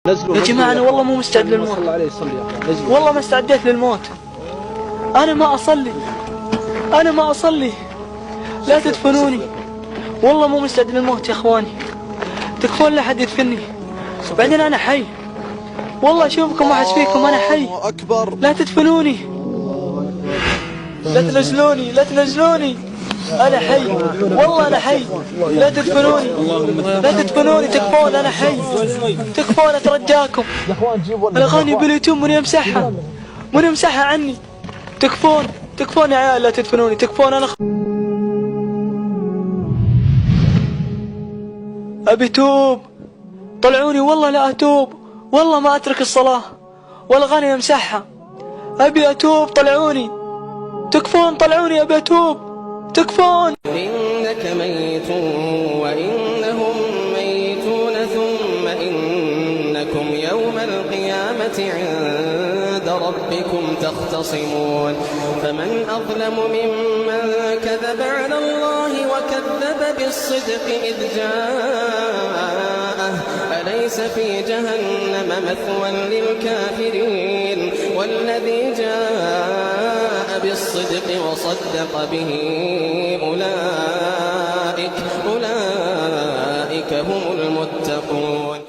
يا جماعة أنا والله مو مستعد للموت، والله ما استعديت للموت. أنا ما أصلي، لا تدفنوني، والله مو مستعد للموت يا إخواني، تكفون لا حد يدفني، بعدين أنا حي، والله أشوفكم واحد فيكم أنا حي، لا تدفنوني، لا تنزلوني، أنا حي، والله أنا حي، لا تدفنوني، تكفون أنا حي، تكفون أترجاكم. الأغاني باليوتيوب من يمسحها عني، تكفون يا عيال، لا تدفنوني، تكفون. أنا أبي توب، طلعوني والله لا أتوب، والله ما أترك الصلاة والأغاني يمسحها، أبي أتوب، طلعوني، تكفون، طلعوني، أبي أتوب، تكفون. إنك ميت وإنهم ميتون ثم إنكم يوم القيامة عند ربكم تختصمون. فمن أظلم ممن كذب على الله وكذب بالصدق إذ جاءه أليس في جهنم مثوى للكافرين. والذي جاء بالصدق وصدق به أولئك هم المتقون.